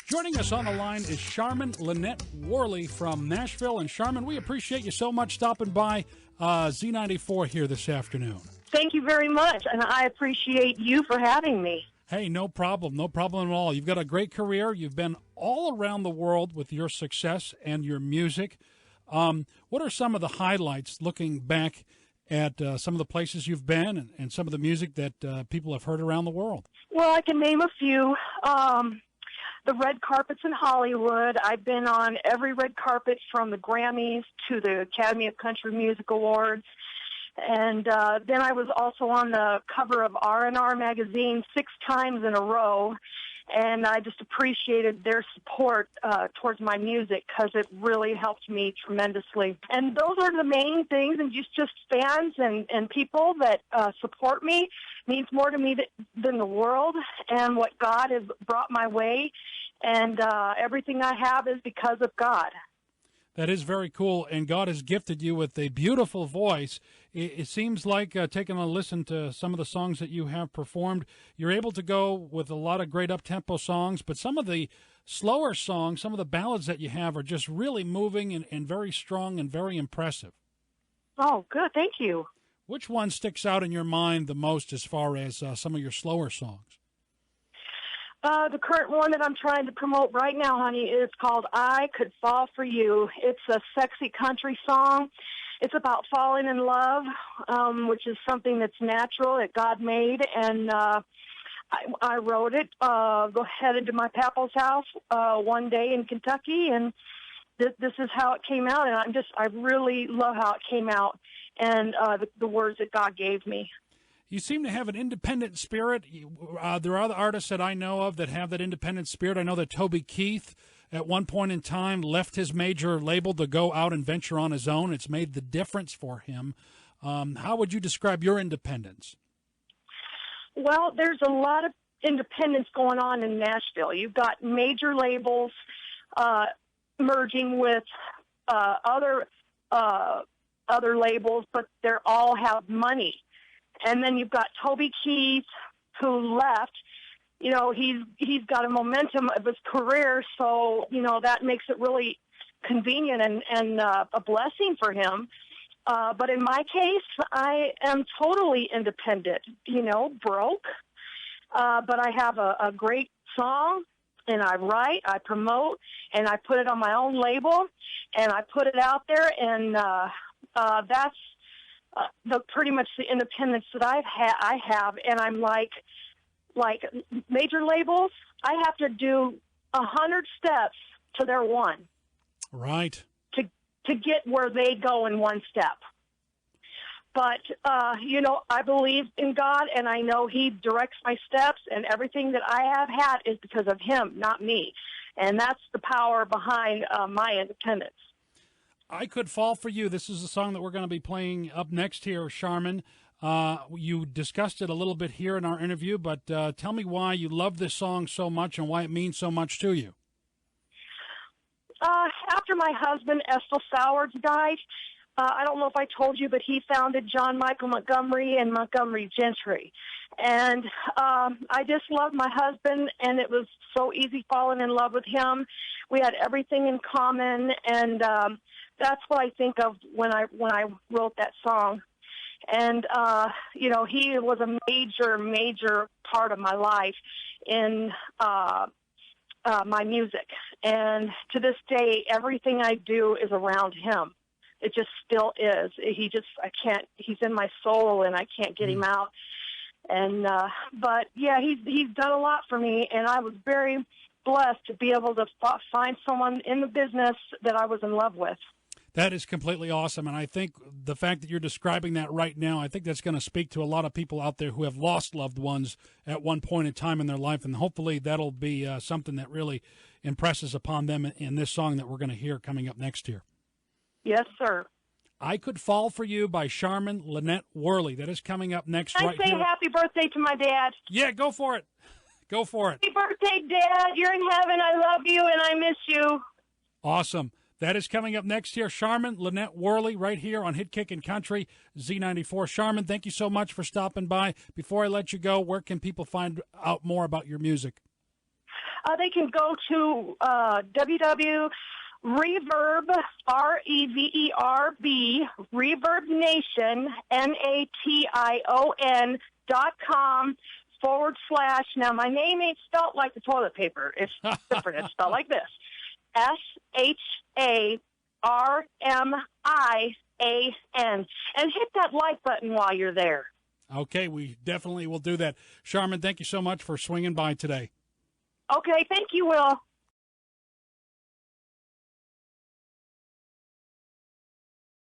Joining us on the line is Sharmian Lynette Worley from Nashville. And Sharmian, we appreciate you so much stopping by Z94 here this afternoon. Thank you very much, and I appreciate you for having me. Hey, no problem. No problem at all. You've got a great career. You've been all around the world with your success and your music. What are some of the highlights looking back at some of the places you've been and some of the music that people have heard around the world? Well, I can name a few. The red carpets in Hollywood. I've been on every red carpet from the Grammys to the Academy of Country Music Awards. And then I was also on the cover of R&R magazine 6 times in a row. And I just appreciated their support towards my music because it really helped me tremendously. And those are the main things, and just fans and people that support me means more to me than the world and what God has brought my way. And everything I have is because of God. That is very cool, and God has gifted you with a beautiful voice. It seems like taking a listen to some of the songs that you have performed, you're able to go with a lot of great up-tempo songs, but some of the slower songs, some of the ballads that you have are just really moving and very strong and very impressive. Oh, good. Thank you. Which one sticks out in your mind the most as far as some of your slower songs? The current one that I'm trying to promote right now, honey, is called I Could Fall For You. It's a sexy country song. It's about falling in love, which is something that's natural that God made. And I wrote it, headed to my papa's house one day in Kentucky, and this is how it came out. And I really love how it came out and the words that God gave me. You seem to have an independent spirit. There are other artists that I know of that have that independent spirit. I know that Toby Keith, at one point in time, left his major label to go out and venture on his own. It's made the difference for him. How would you describe your independence? Well, there's a lot of independence going on in Nashville. You've got major labels merging with other labels, but they all have money. And then you've got Toby Keith, who left. You know, he's got a momentum of his career, so, you know, that makes it really convenient and a blessing for him. But in my case, I am totally independent, you know, broke. But I have a great song, and I write, I promote, and I put it on my own label, and I put it out there, and that's pretty much the independence that I have, and I'm like major labels. I have to do 100 steps to their one, right? To get where they go in one step. But you know, I believe in God, and I know He directs my steps, and everything that I have had is because of Him, not me, and that's the power behind my independence. I Could Fall For You. This is the song that we're going to be playing up next here, Sharmian. You discussed it a little bit here in our interview, but tell me why you love this song so much and why it means so much to you. After my husband, Estill Sowards, died, I don't know if I told you, but he founded John Michael Montgomery and Montgomery Gentry. And I just loved my husband, and it was so easy falling in love with him. We had everything in common, and that's what I think of when I wrote that song. And, you know, he was a major part of my life in my music. And to this day, everything I do is around him. It just still is. He's in my soul, and I can't get him out. And, but yeah, he's done a lot for me, and I was very blessed to be able to find someone in the business that I was in love with. That is completely awesome, and I think the fact that you're describing that right now, I think that's going to speak to a lot of people out there who have lost loved ones at one point in time in their life, and hopefully that'll be something that really impresses upon them in this song that we're going to hear coming up next year. Yes, sir. I Could Fall for You by Sharmian Lynette Worley. That is coming up next. I say happy birthday to my dad. Yeah, go for it. Go for it. Happy birthday, Dad. You're in heaven. I love you, and I miss you. Awesome. That is coming up next here. Sharmian Lynette Worley right here on Hit Kickin' Country Z94. Sharmian, thank you so much for stopping by. Before I let you go, where can people find out more about your music? They can go to Reverb, REVERB, Reverb Nation, NATION.com / now my name ain't spelled like the toilet paper. It's different. It's spelled like this. SHARMIAN. And hit that like button while you're there. Okay, we definitely will do that. Sharmian, thank you so much for swinging by today. Okay, thank you, Will.